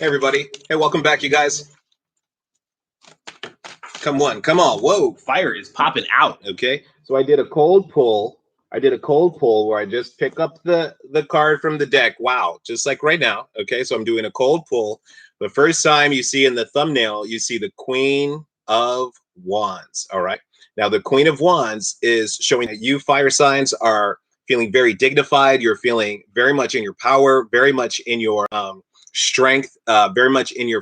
Hey everybody. Hey, welcome back, you guys. Come on, come on. Whoa, fire is popping out. Okay. So I did a cold pull. Where I just pick up the card from the deck. Wow, just like right now. Okay, so I'm doing a cold pull. The first time you see in the thumbnail, you see the Queen of Wands. All right. Now the Queen of Wands is showing that you fire signs are feeling very dignified. You're feeling very much in your power, very much in your strength, very much in your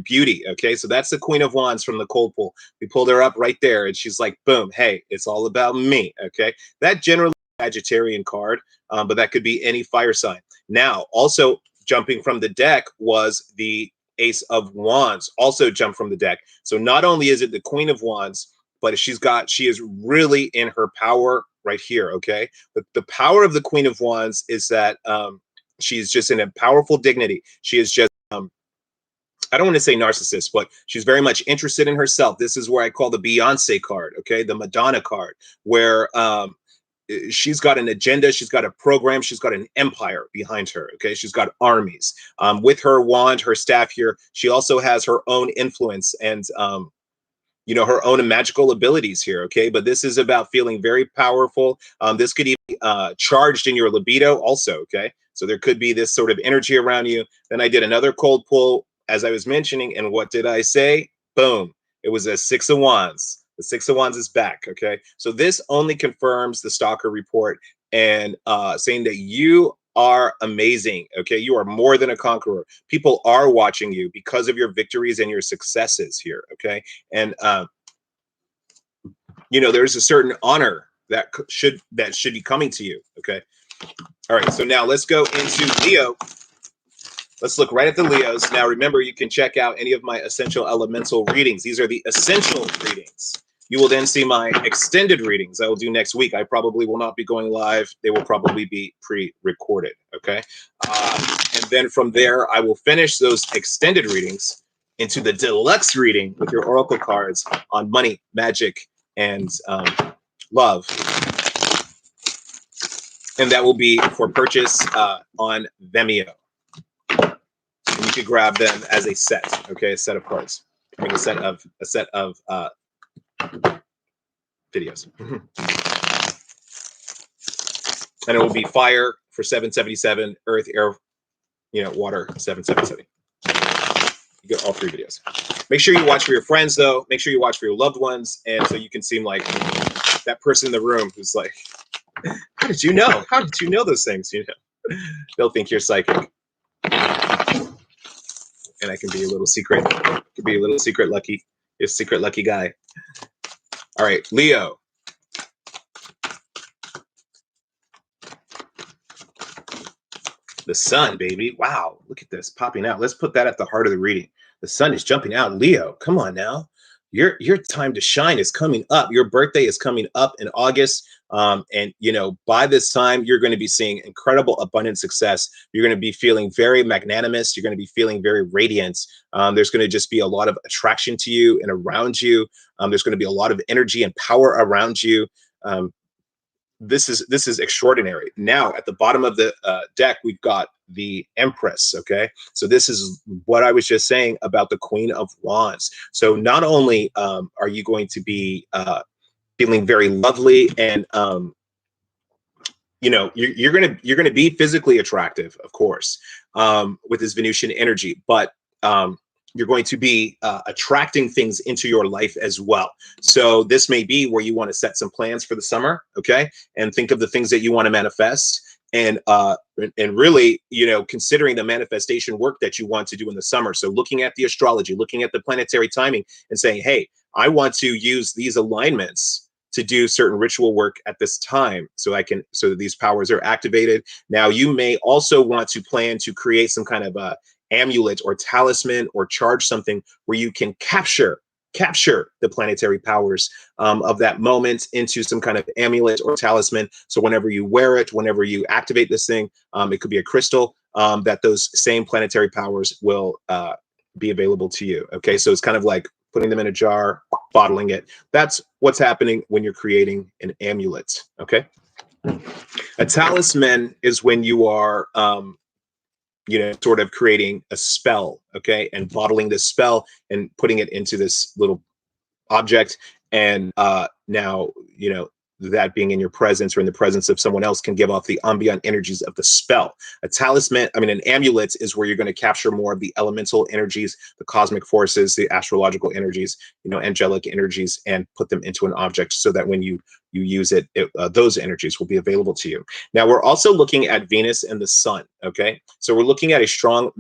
beauty. Okay, so that's the Queen of Wands from the cold pull. We pulled her up right there, and she's like, boom, hey, it's all about me. Okay, that generally Sagittarian card, but that could be any fire sign. Now, also jumping from the deck was the Ace of Wands, also jumped from the deck. So not only is it the Queen of Wands, but she is really in her power right here. Okay, but the power of the Queen of Wands is that she's just in a powerful dignity. She is just I don't want to say narcissist, but she's very much interested in herself. This is where I call the Beyonce card, okay, the Madonna card, where she's got an agenda, she's got a program, she's got an empire behind her. Okay, she's got armies. With her wand, her staff here, she also has her own influence and you know, her own magical abilities here. Okay, but this is about feeling very powerful. This could even be charged in your libido also. Okay, so there could be this sort of energy around you. Then I did another cold pull, as I was mentioning, and what did I say? Boom, it was a Six of Wands. The Six of Wands is back. Okay, so this only confirms the stalker report and saying that you are amazing. Okay, you are more than a conqueror. People are watching you because of your victories and your successes here. Okay, and you know, there's a certain honor that should be coming to you. Okay, all right, so now let's go into Leo. Let's look right at the Leos. Now, remember, you can check out any of my essential elemental readings. These are the essential readings. You will then see my extended readings I will do next week. I probably will not be going live. They will probably be pre-recorded, okay? And then from there, I will finish those extended readings into the deluxe reading with your oracle cards on money, magic, and love. And that will be for purchase on Vimeo. And you could grab them as a set, okay, a set of cards, like a set of videos. And it will be fire for 777, earth, air, you know, water 777. You get all 3 videos. Make sure you watch for your friends, though. Make sure you watch for your loved ones, and so you can seem like that person in the room who's like, "How did you know? How did you know those things?" You know, they'll think you're psychic. And I can be a little secret. Could be a little secret lucky. You're a secret lucky guy. All right, Leo. The sun, baby. Wow, look at this popping out. Let's put that at the heart of the reading. The sun is jumping out. Leo, come on now. Your time to shine is coming up. Your birthday is coming up in August. And, you know, by this time, you're going to be seeing incredible abundant success. You're going to be feeling very magnanimous. You're going to be feeling very radiant. There's going to just be a lot of attraction to you and around you. There's going to be a lot of energy and power around you. This is extraordinary. Now, at the bottom of the deck, we've got the Empress. Okay, so this is what I was just saying about the Queen of Wands. So not only are you going to be feeling very lovely, and you know, you're gonna be physically attractive, of course, with this Venusian energy, but you're going to be attracting things into your life as well. So this may be where you want to set some plans for the summer, okay, and think of the things that you want to manifest, and really, you know, considering the manifestation work that you want to do in the summer. So looking at the astrology, looking at the planetary timing, and saying, hey, I want to use these alignments to do certain ritual work at this time, so that these powers are activated. Now, you may also want to plan to create some kind of a amulet or talisman, or charge something where you can capture the planetary powers of that moment into some kind of amulet or talisman. So whenever you wear it, whenever you activate this thing, it could be a crystal, that those same planetary powers will be available to you. Okay, so it's kind of like putting them in a jar, bottling it. That's what's happening when you're creating an amulet. Okay, a talisman is when you are you know, sort of creating a spell, okay, and bottling this spell and putting it into this little object. And now, you know, that being in your presence or in the presence of someone else can give off the ambient energies of the spell. A talisman, I mean, an amulet is where you're going to capture more of the elemental energies, the cosmic forces, the astrological energies, you know, angelic energies, and put them into an object so that when you use it, those energies will be available to you. Now, we're also looking at Venus and the sun, okay? So we're looking at a strong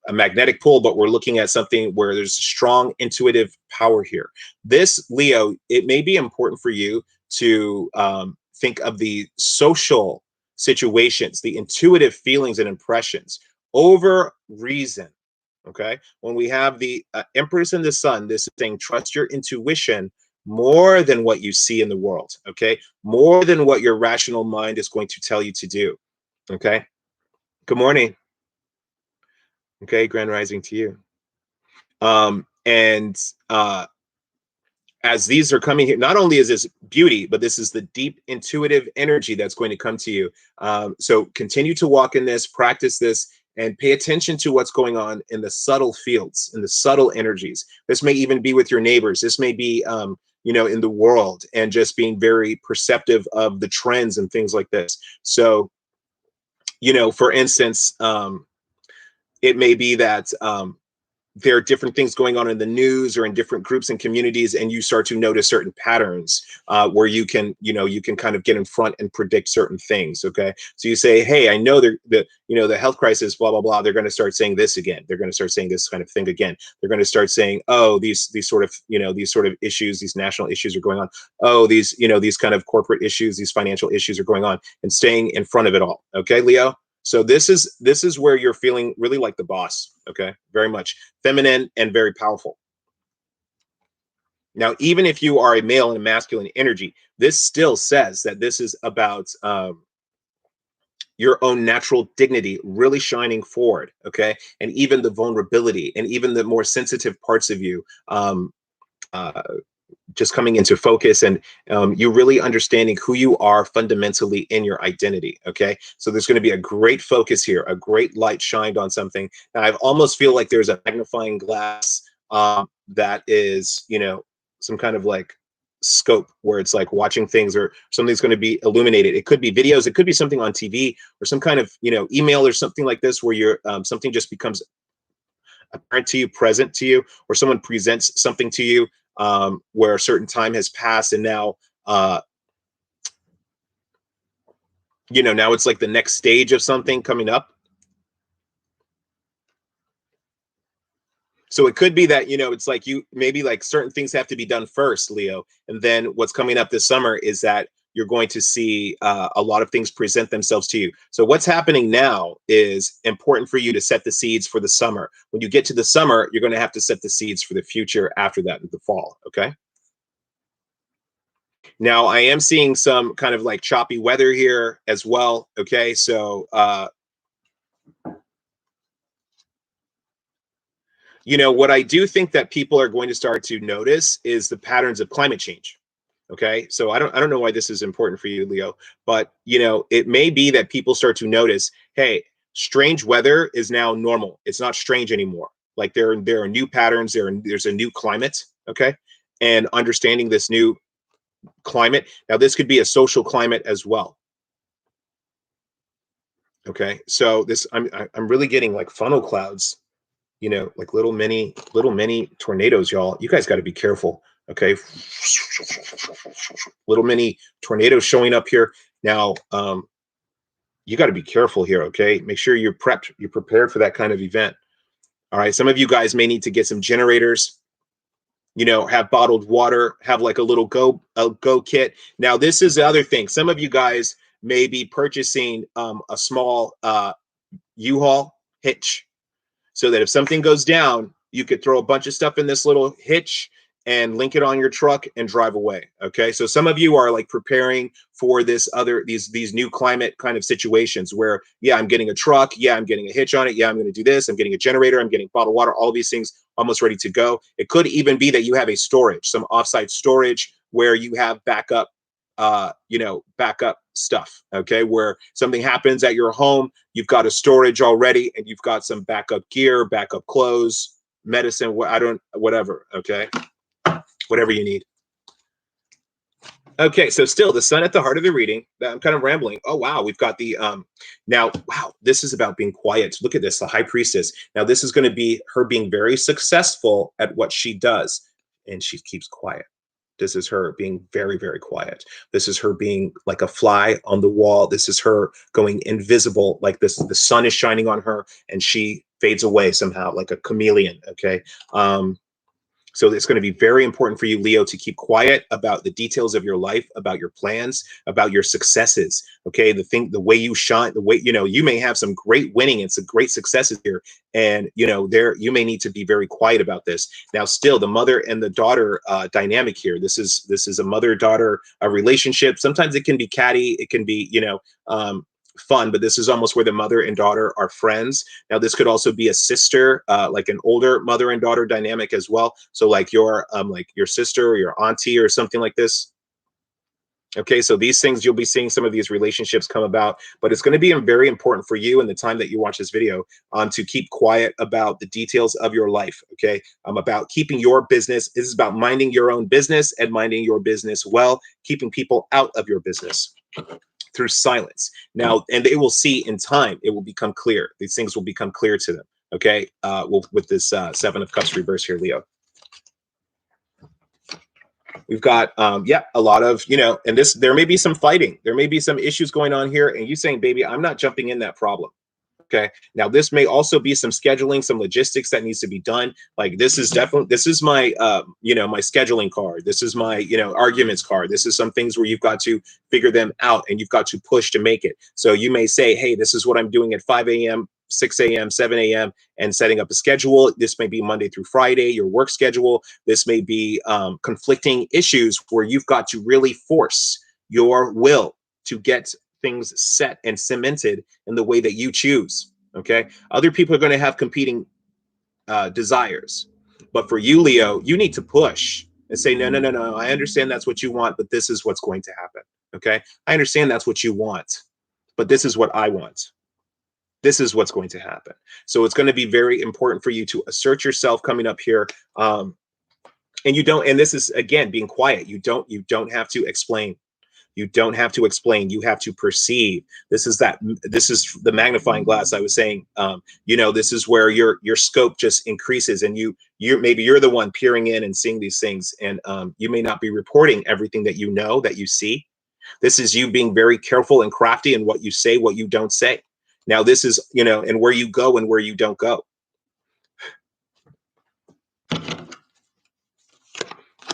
a magnetic pull, but we're looking at something where there's a strong intuitive power here. This, Leo, it may be important for you to think of the social situations, the intuitive feelings and impressions over reason. Okay. When we have the Empress and the Sun, this is saying trust your intuition more than what you see in the world. Okay. More than what your rational mind is going to tell you to do. Okay. Good morning. Okay, grand rising to you. And as these are coming here, not only is this beauty, but this is the deep intuitive energy that's going to come to you. So continue to walk in this, practice this, and pay attention to what's going on in the subtle fields, in the subtle energies. This may even be with your neighbors. This may be, you know, in the world, and just being very perceptive of the trends and things like this. So, you know, for instance, it may be that there are different things going on in the news or in different groups and communities, and you start to notice certain patterns where you can, you know, you can kind of get in front and predict certain things. Okay, so you say, hey, I know the you know, the health crisis, blah blah blah. They're going to start saying this again. They're going to start saying this kind of thing again. They're going to start saying, oh, these sort of, you know, these sort of issues, these national issues are going on. Oh, these, you know, these kind of corporate issues, these financial issues are going on, and staying in front of it all. Okay, Leo. So this is where you're feeling really like the boss, okay? Very much feminine and very powerful. Now, even if you are a male and a masculine energy, this still says that this is about your own natural dignity really shining forward, okay? And even the vulnerability and even the more sensitive parts of you just coming into focus, and you really understanding who you are fundamentally in your identity. Okay, so there's going to be a great focus here, a great light shined on something. And I almost feel like there's a magnifying glass that is, you know, some kind of like scope where it's like watching things, or something's going to be illuminated. It could be videos, it could be something on TV, or some kind of, you know, email or something like this, where you're something just becomes apparent to you, present to you, or someone presents something to you where a certain time has passed, and now you know, now it's like the next stage of something coming up. So it could be that, you know, it's like you maybe like certain things have to be done first, Leo, and then what's coming up this summer is that you're going to see a lot of things present themselves to you. So what's happening now is important for you to set the seeds for the summer. When you get to the summer, you're going to have to set the seeds for the future after that in the fall. Okay. Now I am seeing some kind of like choppy weather here as well. Okay. So, you know, what I do think that people are going to start to notice is the patterns of climate change. Okay, so I don't know why this is important for you, Leo, but you know, it may be that people start to notice, hey, strange weather is now normal. It's not strange anymore. Like there are new patterns, there's a new climate, okay? And understanding this new climate. Now this could be a social climate as well. Okay, so this I'm really getting like funnel clouds, you know, like little mini tornadoes, y'all. You guys got to be careful. Okay, little mini tornadoes showing up here now. You got to be careful here. Okay, make sure you're prepped, you're prepared for that kind of event. All right, some of you guys may need to get some generators, you know, have bottled water, have like a little go kit. Now this is the other thing, some of you guys may be purchasing a small U-Haul hitch, so that if something goes down, you could throw a bunch of stuff in this little hitch and link it on your truck and drive away. Okay, so some of you are like preparing for this other these new climate kind of situations where, yeah, I'm getting a truck, yeah, I'm getting a hitch on it, yeah, I'm going to do this, I'm getting a generator, I'm getting bottled water, all of these things almost ready to go. It could even be that you have a storage, some offsite storage where you have backup, you know, backup stuff, okay? Where something happens at your home, you've got a storage already, and you've got some backup gear, backup clothes, medicine, whatever, okay? Whatever you need. Okay, so still the sun at the heart of the reading. I'm kind of rambling. Oh, wow, we've got the, now, wow, this is about being quiet. Look at this, the high priestess. Now, this is going to be her being very successful at what she does, and she keeps quiet. This is her being very, very quiet. This is her being like a fly on the wall. This is her going invisible, like this. The sun is shining on her, and she fades away somehow, like a chameleon, okay? So it's going to be very important for you, Leo, to keep quiet about the details of your life, about your plans, about your successes. Okay, the way you shine, the way, you may have some great winning and some great successes here, and you may need to be very quiet about this. Now, still, the mother and the daughter dynamic here. This is a mother-daughter relationship. Sometimes it can be catty. It can be fun, but this is almost where the mother and daughter are friends. Now, this could also be a sister, like an older mother and daughter dynamic as well. So like your sister or your auntie or something like this. Okay, so these things, you'll be seeing some of these relationships come about, but it's going to be very important for you in the time that you watch this video to keep quiet about the details of your life. Okay, about keeping your business. This is about minding your own business and minding your business well, keeping people out of your business through silence. Now, and they will see in time, it will become clear. These things will become clear to them. Okay, with this Seven of Cups reverse here, Leo. We've got, a lot of, and there may be some fighting. There may be some issues going on here, and you saying, baby, I'm not jumping in that problem. Okay. Now, this may also be some scheduling, some logistics that needs to be done. Like this is my, my scheduling card. This is my, arguments card. This is some things where you've got to figure them out and you've got to push to make it. So you may say, hey, this is what I'm doing at 5 a.m., 6 a.m., 7 a.m. and setting up a schedule. This may be Monday through Friday, your work schedule. This may be conflicting issues where you've got to really force your will to get things set and cemented in the way that you choose. Okay. Other people are going to have competing desires. But for you, Leo, you need to push and say, no, no, no, no. I understand that's what you want, but this is what's going to happen. Okay. I understand that's what you want, but this is what I want. This is what's going to happen. So it's going to be very important for you to assert yourself coming up here. And you don't, and this is again, being quiet. You don't have to explain. You don't have to explain. You have to perceive. This is the magnifying glass I was saying. This is where your scope just increases, and maybe you're the one peering in and seeing these things, and you may not be reporting everything that you know, that you see. This is you being very careful and crafty in what you say, what you don't say. Now, this is, and where you go and where you don't go.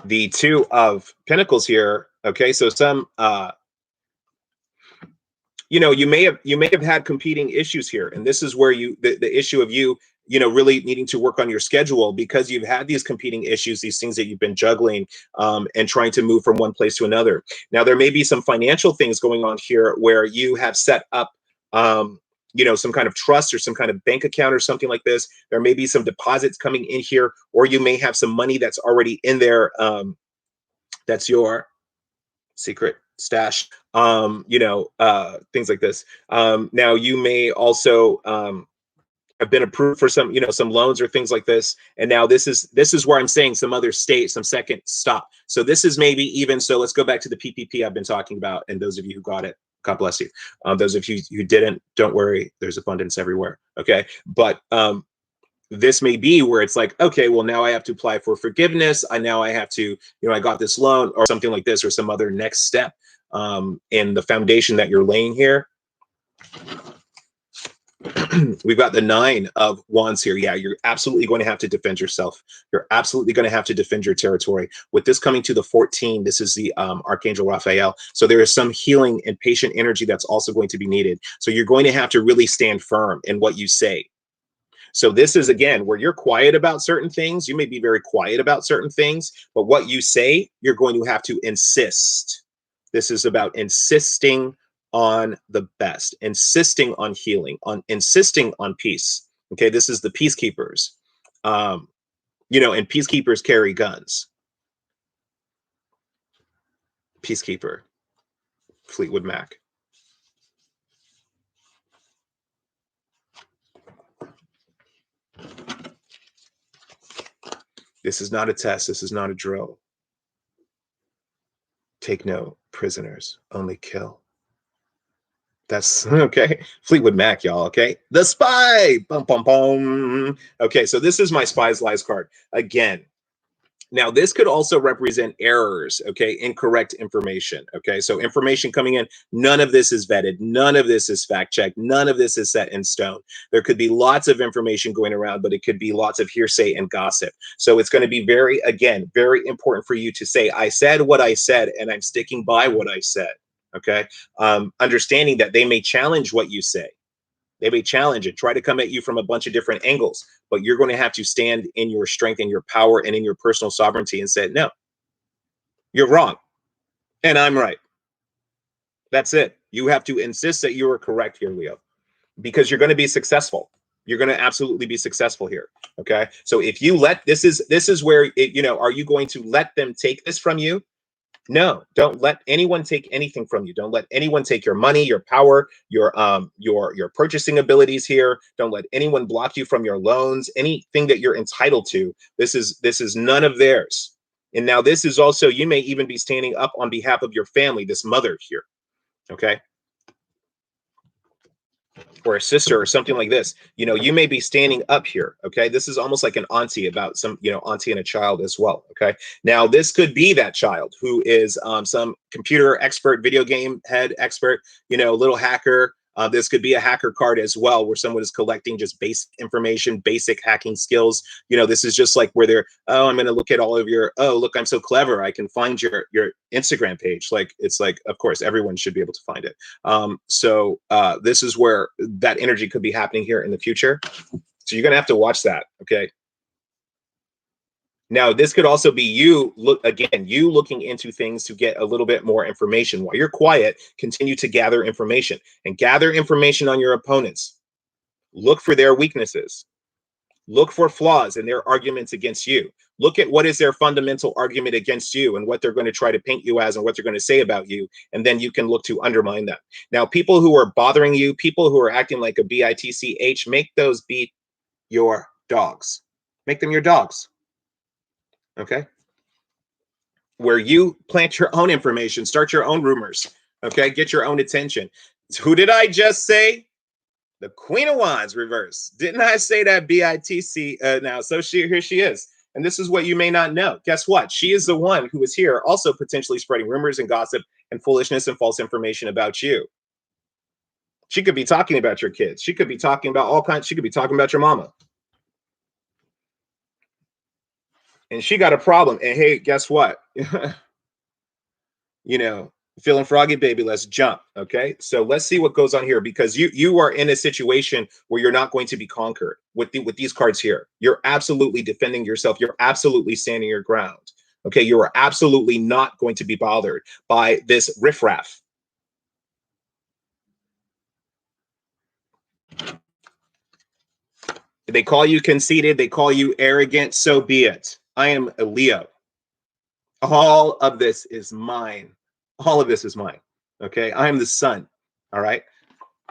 The Two of Pentacles here. Okay, so some you may have had competing issues here, and this is where the issue of you really needing to work on your schedule, because you've had these competing issues, these things that you've been juggling and trying to move from one place to another. Now, there may be some financial things going on here where you have set up some kind of trust or some kind of bank account or something like this. There may be some deposits coming in here, or you may have some money that's already in there. That's your secret stash, things like this. Now, you may also have been approved for some loans or things like this. And now this is where I'm saying some other state, some second stop. So this is maybe even, so let's go back to the PPP I've been talking about. And those of you who got it, God bless you. Those of you who didn't, don't worry, there's abundance everywhere. Okay. But this may be where it's like, okay, well, now I have to apply for forgiveness. Now I have to, I got this loan or something like this, or some other next step in the foundation that you're laying here. We've got the Nine of Wands here. Yeah, you're absolutely going to have to defend yourself. You're absolutely going to have to defend your territory. With this coming to the 14, this is the Archangel Raphael. So there is some healing and patient energy that's also going to be needed. So you're going to have to really stand firm in what you say. So this is, again, where you're quiet about certain things. You may be very quiet about certain things, but what you say, you're going to have to insist. This is about insisting on the best, insisting on healing, on insisting on peace. Okay, this is the peacekeepers. And peacekeepers carry guns. Peacekeeper, Fleetwood Mac. This is not a test. This is not a drill. Take no prisoners, only kill. That's okay. Fleetwood Mac, y'all. Okay. The spy. Bum, bum, bum. Okay. So this is my Spy's Lies card again. Now, this could also represent errors, okay, incorrect information, okay? So information coming in, none of this is vetted, none of this is fact-checked, none of this is set in stone. There could be lots of information going around, but it could be lots of hearsay and gossip. So it's going to be very, again, very important for you to say, I said what I said, and I'm sticking by what I said, okay? Understanding that they may challenge what you say. They may challenge it, try to come at you from a bunch of different angles, but you're going to have to stand in your strength and your power and in your personal sovereignty and say, no, you're wrong. And I'm right. That's it. You have to insist that you are correct here, Leo, because you're going to be successful. You're going to absolutely be successful here. Okay. So if you let, this is where, are you going to let them take this from you? No, don't let anyone take anything from you. Don't let anyone take your money, your power, your purchasing abilities here. Don't let anyone block you from your loans, anything that you're entitled to. This is none of theirs. And now this is also, you may even be standing up on behalf of your family, this mother here. Okay. Or a sister or something like this, you may be standing up here. Okay. This is almost like an auntie about some, auntie and a child as well. Okay. Now this could be that child who is some computer expert, video game head expert, little hacker. This could be a hacker card as well, where someone is collecting just basic information, basic hacking skills. This is just like where they're, oh, I'm going to look at all of your, oh, look, I'm so clever. I can find your Instagram page. Like, it's like, of course, everyone should be able to find it. So this is where that energy could be happening here in the future. So you're going to have to watch that. Okay. Now, this could also be you looking into things to get a little bit more information. While you're quiet, continue to gather information and gather information on your opponents. Look for their weaknesses. Look for flaws in their arguments against you. Look at what is their fundamental argument against you and what they're going to try to paint you as and what they're going to say about you. And then you can look to undermine them. Now, people who are bothering you, people who are acting like a bitch, make those be your dogs. Make them your dogs. Okay. Where you plant your own information, start your own rumors. Okay. Get your own attention. Who did I just say? The Queen of Wands reverse. Didn't I say that BITC now? So here she is. And this is what you may not know. Guess what? She is the one who is here also potentially spreading rumors and gossip and foolishness and false information about you. She could be talking about your kids. She could be talking about all kinds. She could be talking about your mama. And she got a problem. And hey, guess what? Feeling froggy, baby, let's jump. Okay. So let's see what goes on here, because you are in a situation where you're not going to be conquered with these cards here. You're absolutely defending yourself. You're absolutely standing your ground. Okay. You are absolutely not going to be bothered by this riffraff. They call you conceited. They call you arrogant. So be it. I am a Leo. All of this is mine. All of this is mine. Okay. I am the sun. All right.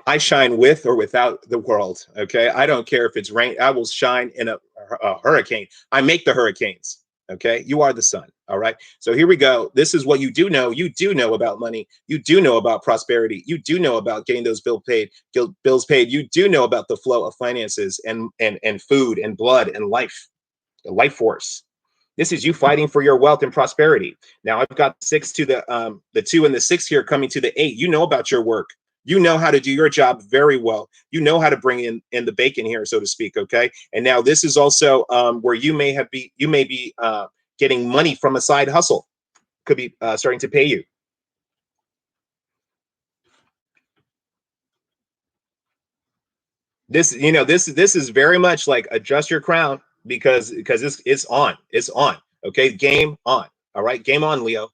I shine with or without the world. Okay. I don't care if it's rain. I will shine in a hurricane. I make the hurricanes. Okay. You are the sun. All right. So here we go. This is what you do know. You do know about money. You do know about prosperity. You do know about getting those bills paid. You do know about the flow of finances and food and blood and life, the life force. This is you fighting for your wealth and prosperity. Now I've got 6 to the 2 and the 6 here coming to the 8. You know about your work. You know how to do your job very well. You know how to bring in the bacon here, so to speak. Okay. And now this is also where you may be getting money from a side hustle. Could be starting to pay you. This is very much like adjust your crown, because it's on. It's on. Okay, game on. All right, game on, Leo.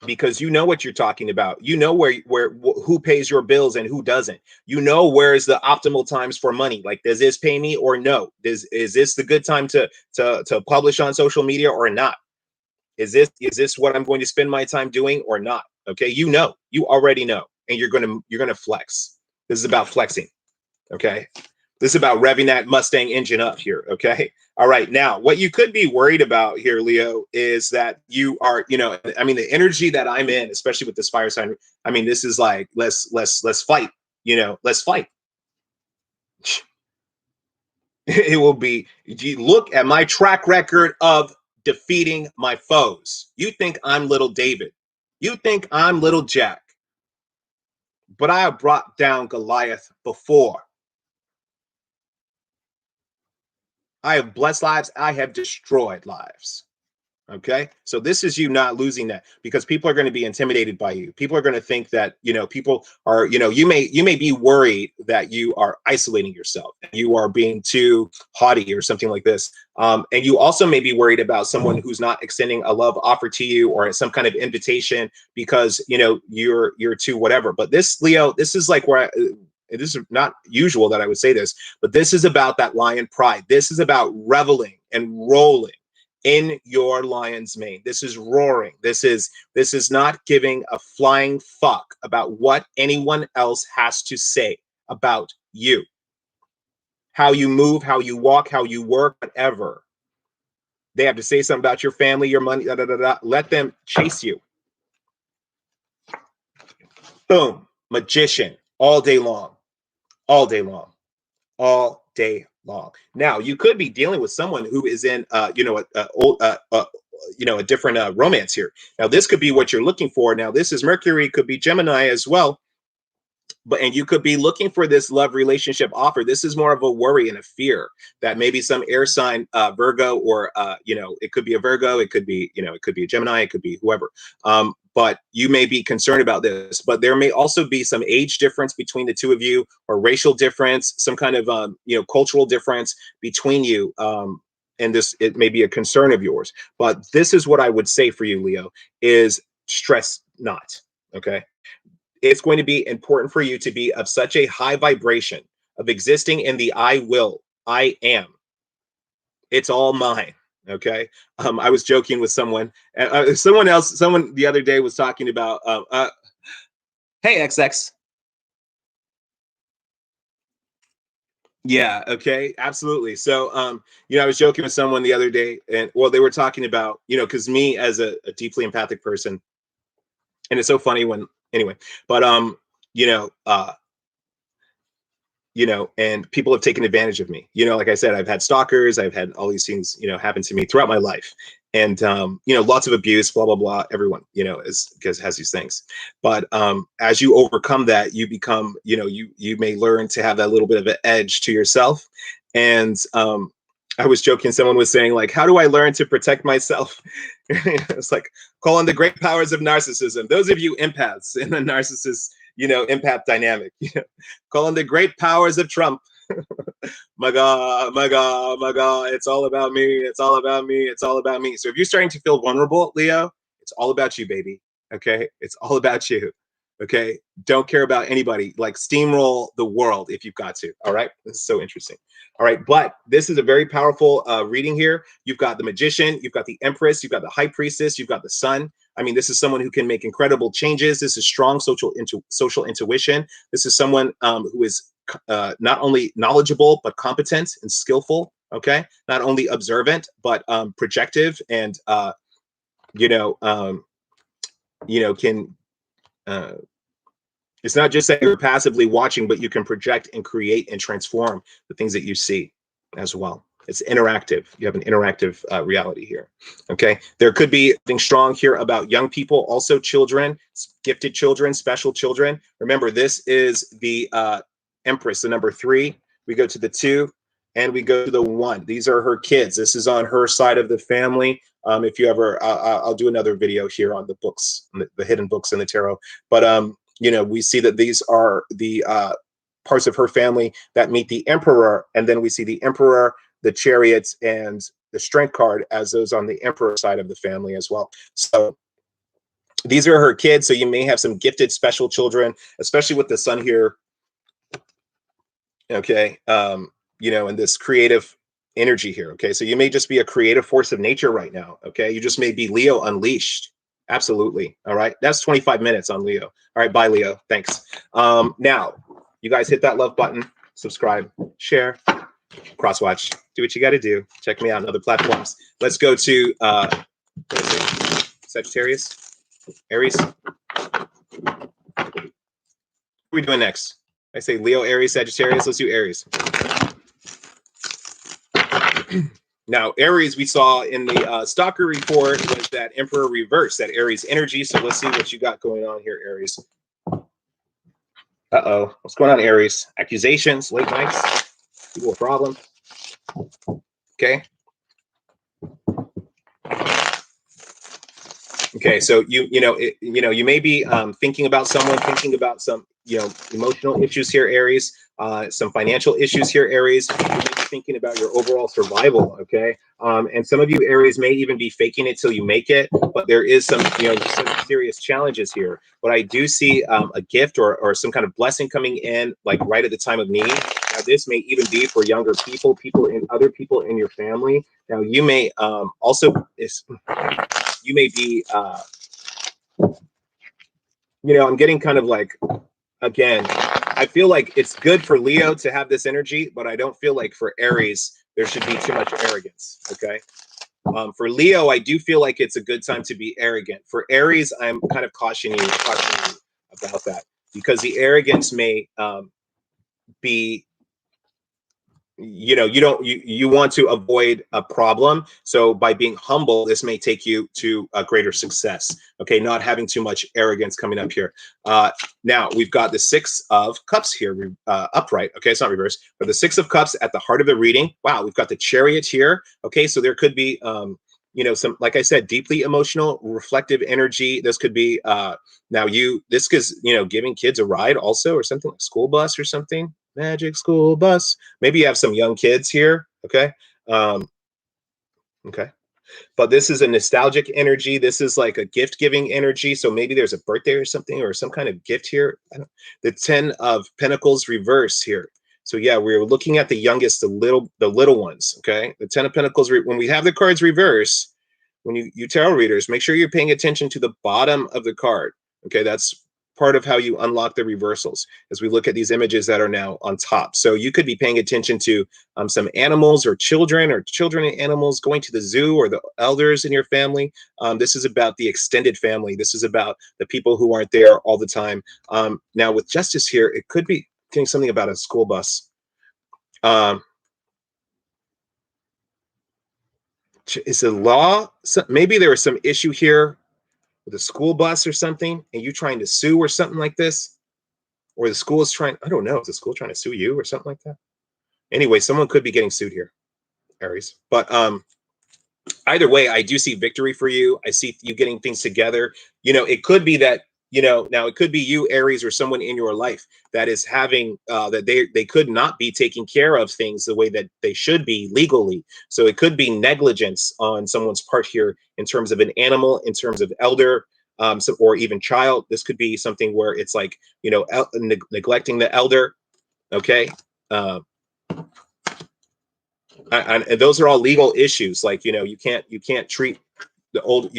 Because you know what you're talking about. You know who pays your bills and who doesn't. You know where is the optimal times for money. Like, does this pay me or no? Is this the good time to publish on social media or not? Is this what I'm going to spend my time doing or not? Okay, you already know, and you're gonna flex. This is about flexing. Okay, This is about revving that Mustang engine up here, okay? All right, now, what you could be worried about here, Leo, is that you are, you know, I mean, the energy that I'm in, especially with this fire sign, I mean, this is like, let's fight, you know, let's fight. It will be, you look at my track record of defeating my foes. You think I'm little David. You think I'm little Jack. But I have brought down Goliath before. I have blessed lives. I have destroyed lives. Okay. So this is you not losing that, because people are going to be intimidated by you. People are going to think that, you know, people are, you know, you may be worried that you are isolating yourself. You are being too haughty or something like this. And you also may be worried about someone who's not extending a love offer to you or some kind of invitation because, you know, you're too whatever. But this, Leo, this is like where it is not usual that I would say this, but this is about that lion pride. This is about reveling and rolling in your lion's mane. This is roaring. This is not giving a flying fuck about what anyone else has to say about you. How you move, how you walk, how you work, whatever. They have to say something about your family, your money, da, da, da, da. Let them chase you. Boom. Magician. All day long. All day long. All day long. Now, you could be dealing with someone who is in, you know, a different romance here. Now, this could be what you're looking for. Now, this is Mercury, could be Gemini as well. And you could be looking for this love relationship offer. This is more of a worry and a fear that maybe some air sign, Virgo, or, you know, it could be a Virgo, it could be, you know, it could be a Gemini, it could be whoever. But you may be concerned about this, but there may also be some age difference between the two of you, or racial difference, some kind of, you know, cultural difference between you. And this, it may be a concern of yours, but this is what I would say for you, Leo, is stress not, okay? It's going to be important for you to be of such a high vibration of existing in the I will, I am. It's all mine. Okay. I was joking with someone, someone the other day was talking about, hey, XX. Yeah. Okay. Absolutely. So, you know, I was joking with someone the other day, and well, they were talking about, you know, because me as a deeply empathic person, and it's so funny when, anyway, but, you know, you know, and people have taken advantage of me. You know, like I said, I've had stalkers, I've had all these things, you know, happen to me throughout my life. And, you know, lots of abuse, blah, blah, blah. Everyone, you know, has these things. But as you overcome that, you become, you know, you may learn to have that little bit of an edge to yourself. And I was joking, someone was saying, like, how do I learn to protect myself? It's like, call on the great powers of narcissism. Those of you empaths in the narcissist, you know, empath dynamic, you know, call on the great powers of Trump. My God, my God, my God, it's all about me. It's all about me. It's all about me. So if you're starting to feel vulnerable, Leo, it's all about you, baby. Okay. It's all about you. Okay. Don't care about anybody. Like, steamroll the world if you've got to. All right. This is so interesting. All right. But this is a very powerful reading here. You've got the Magician, you've got the Empress, you've got the High Priestess, you've got the Sun. I mean, this is someone who can make incredible changes. This is strong social intuition. This is someone who is not only knowledgeable, but competent and skillful. Okay. Not only observant, but projective, and, you know, can, it's not just that you're passively watching, but you can project and create and transform the things that you see as well. It's interactive. You have an interactive reality here. Okay. There could be something strong here about young people, also children, gifted children, special children. Remember, this is the Empress, the number 3. We go to the 2 and we go to the 1. These are her kids. This is on her side of the family. If you ever, I'll do another video here on the books, the hidden books in the tarot. But, you know, we see that these are the parts of her family that meet the Emperor. And then we see the Emperor, the Chariots, and the Strength card as those on the Emperor side of the family as well. So these are her kids. So you may have some gifted special children, especially with the Sun here. Okay. You know, and this creative energy here. Okay. So you may just be a creative force of nature right now. Okay. You just may be Leo unleashed. Absolutely. All right. That's 25 minutes on Leo. All right. Bye, Leo. Thanks. Now, you guys hit that love button. subscribe, share, cross watch, do what you got to do. Check me out on other platforms. Let's go to what is it? Sagittarius, Aries. What are we doing next? I say Leo, Aries, Sagittarius. Let's do Aries. Now, Aries, we saw in the Stalker report was that Emperor reverse, that Aries energy. So let's see what you got going on here, Aries. Uh-oh. What's going on, Aries? Accusations, late nights, people with problem. Okay. Okay, so you may be thinking about someone, thinking about some emotional issues here, Aries. Some financial issues here, Aries. You may be thinking about your overall survival. Okay, and some of you, Aries, may even be faking it till you make it. But there is some some serious challenges here. But I do see a gift or some kind of blessing coming in, like right at the time of need. Now, this may even be for younger people, other people in your family. Now, you may also you may be, I'm getting kind of like, again, I feel like it's good for Leo to have this energy, but I don't feel like for Aries, there should be too much arrogance, okay? For Leo, I do feel like it's a good time to be arrogant. For Aries, I'm kind of cautioning you about that, because the arrogance may be, you want to avoid a problem. So by being humble, this may take you to a greater success. Okay, not having too much arrogance coming up here. Now we've got the Six of Cups here, upright. Okay, it's not reverse, but the Six of Cups at the heart of the reading. Wow, we've got the Chariot here. Okay, so there could be some, like I said, deeply emotional, reflective energy. This could be this is giving kids a ride also, or something like school bus or something. Magic school bus. Maybe you have some young kids here. Okay. Okay. But this is a nostalgic energy. This is like a gift giving energy. So maybe there's a birthday or something, or some kind of gift here. The 10 of Pentacles reverse here. So yeah, we're looking at the youngest, the little ones. Okay. The 10 of Pentacles. When we have the cards reverse, when you tarot readers, make sure you're paying attention to the bottom of the card. Okay. That's part of how you unlock the reversals, as we look at these images that are now on top. So you could be paying attention to some animals or children and animals, going to the zoo, or the elders in your family. This is about the extended family. This is about the people who aren't there all the time. Now with Justice here, it could be getting something about a school bus. Is the law, maybe there was some issue here with a school bus or something, and you trying to sue or something like this, or the school is trying, I don't know, is the school trying to sue you or something like that? Anyway, someone could be getting sued here, Aries. But either way, I do see victory for you. I see you getting things together. It could be that, now it could be you, Aries, or someone in your life that is having, that they could not be taking care of things the way that they should be legally. So it could be negligence on someone's part here, in terms of an animal, in terms of elder, or even child. This could be something where it's like, neglecting the elder. Okay. And those are all legal issues. Like, you can't treat elders,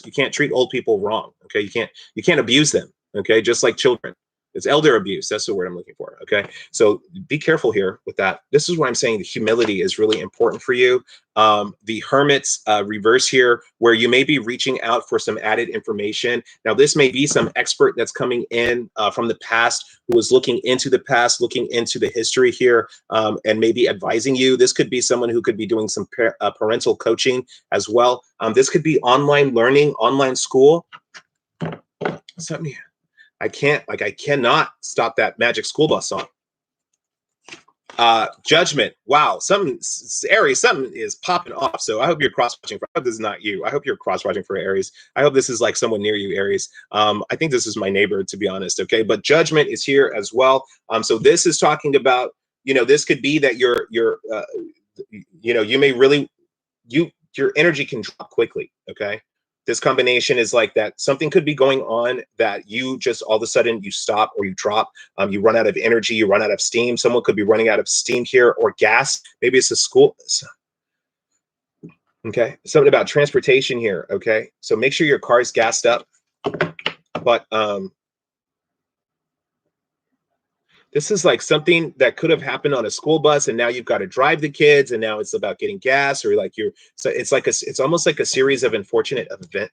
you can't treat old people wrong. Okay. You can't abuse them. Okay. Just like children. It's elder abuse. That's the word I'm looking for. Okay. So be careful here with that. This is why I'm saying the humility is really important for you. The Hermit's reverse here, where you may be reaching out for some added information. Now, this may be some expert that's coming in from the past, who is looking into the past, looking into the history here, and maybe advising you. This could be someone who could be doing some parental coaching as well. This could be online learning, online school. Something. I cannot stop that magic school bus song. Judgment. Wow. Aries, something is popping off. So I hope you're cross-watching. I hope this is not you. I hope you're cross-watching for Aries. I hope this is like someone near you, Aries. I think this is my neighbor, to be honest. Okay. But judgment is here as well. So this is talking about, this could be that you may really, your energy can drop quickly. Okay. This combination is like that something could be going on that you just all of a sudden you stop or you drop. You run out of energy, you run out of steam. Someone could be running out of steam here, or gas. Maybe it's a school. Okay. Something about transportation here. Okay. So make sure your car is gassed up. But This is like something that could have happened on a school bus, and now you've got to drive the kids, and now it's about getting gas, or like you're. So it's like it's almost like a series of unfortunate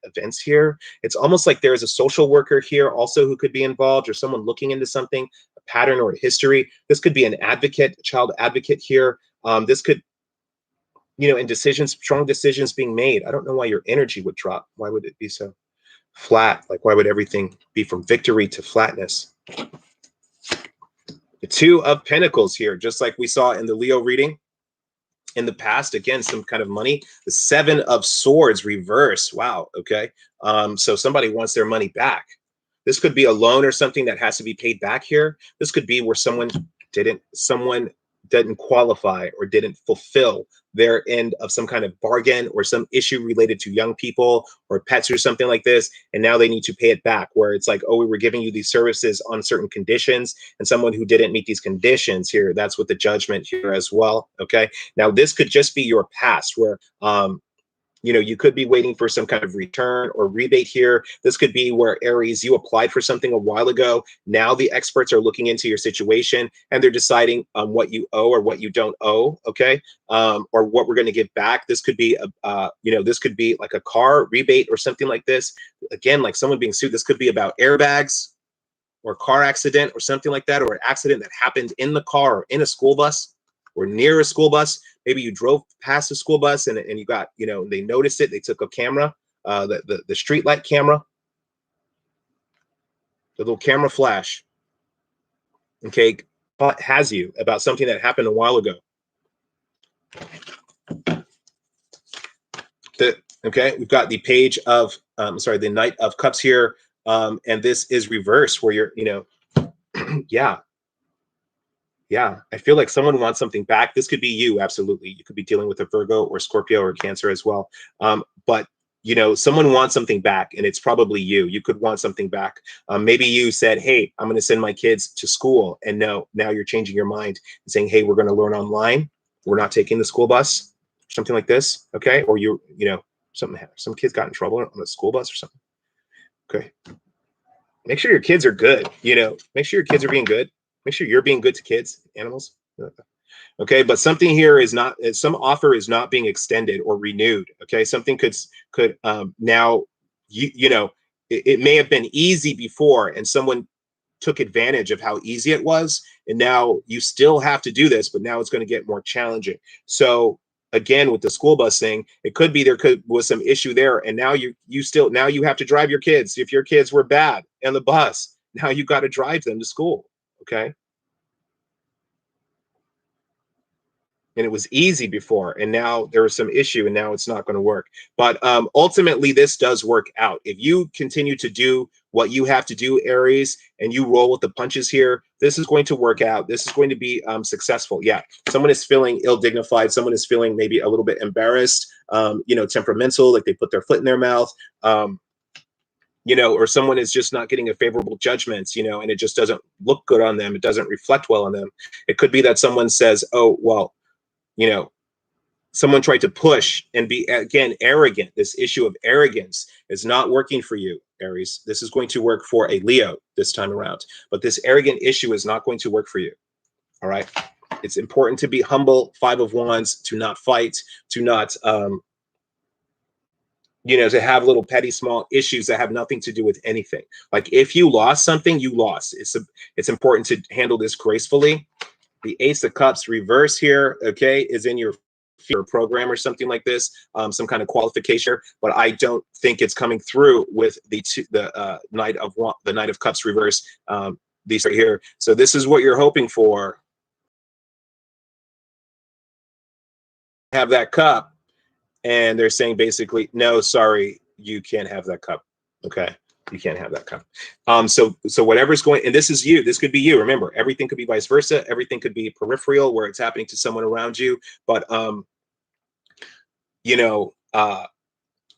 events here. It's almost like there's a social worker here also who could be involved, or someone looking into something, a pattern or a history. This could be an advocate, a child advocate here. This could, you know, in decisions, strong decisions being made. I don't know why your energy would drop. Why would it be so flat? Like, why would everything be from victory to flatness? The Two of Pentacles here, just like we saw in the Leo reading in the past. Again, some kind of money. The Seven of Swords reverse. Wow. Okay. So somebody wants their money back. This could be a loan or something that has to be paid back here. This could be where someone didn't qualify or didn't fulfill their end of some kind of bargain or some issue related to young people or pets or something like this, and now they need to pay it back, where it's like, oh, we were giving you these services on certain conditions, and someone who didn't meet these conditions here, that's what the judgment here as well. Okay, now this could just be your past, where you know, you could be waiting for some kind of return or rebate here. This could be where, Aries, you applied for something a while ago. Now the experts are looking into your situation and they're deciding what you owe or what you don't owe, okay? Or what we're going to give back. This could be, you know, this could be like a car rebate or something like this. Again, like someone being sued. This could be about airbags or a car accident or something like that, or an accident that happened in the car or in a school bus or near a school bus. Maybe you drove past a school bus and you got, you know, they noticed it. They took a camera, the street light camera, the little camera flash. Okay, has you about something that happened a while ago. Okay, we've got the page of, sorry, the Knight of Cups here, and this is reverse, where you're, you know, yeah. Yeah, I feel like someone wants something back. This could be you, absolutely. You could be dealing with a Virgo or Scorpio or Cancer as well. But, you know, someone wants something back, and it's probably you. You could want something back. Maybe you said, hey, I'm going to send my kids to school. And no, now you're changing your mind and saying, hey, we're going to learn online. We're not taking the school bus, something like this. Okay. Or you know, some kids got in trouble on a school bus or something. Okay. Make sure your kids are good. You know, make sure your kids are being good. Make sure you're being good to kids, animals. Okay, but something here is not, some offer is not being extended or renewed. Okay, something could now, you know, it may have been easy before and someone took advantage of how easy it was, and now you still have to do this, but now it's going to get more challenging. So again, with the school bus thing, it could be was some issue there, and now you have to drive your kids. If your kids were bad on the bus, now you got to drive them to school. Okay. And it was easy before, and now there is some issue, and now it's not going to work. But ultimately, this does work out. If you continue to do what you have to do, Aries, and you roll with the punches here, this is going to work out. This is going to be successful. Yeah, someone is feeling ill-dignified. Someone is feeling maybe a little bit embarrassed, you know, temperamental, like they put their foot in their mouth. You know, or someone is just not getting a favorable judgment, you know, and it just doesn't look good on them. It doesn't reflect well on them. It could be that someone says, oh, well, you know, someone tried to push and be, again, arrogant. This issue of arrogance is not working for you, Aries. This is going to work for a Leo this time around, but this arrogant issue is not going to work for you. All right. It's important to be humble, Five of Wands, to not fight, to not, you know, to have little petty small issues that have nothing to do with anything. Like if you lost something, you lost. It's important to handle this gracefully. The Ace of Cups reverse here, okay, is in your program or something like this, some kind of qualification, but I don't think it's coming through with the Knight of Cups reverse, these right here. So this is what you're hoping for. Have that cup, and they're saying basically, no, sorry, you can't have that cup. Okay. You can't have that cup. So whatever's going, and this is you, this could be you. Remember, everything could be vice versa. Everything could be peripheral where it's happening to someone around you. But, you know,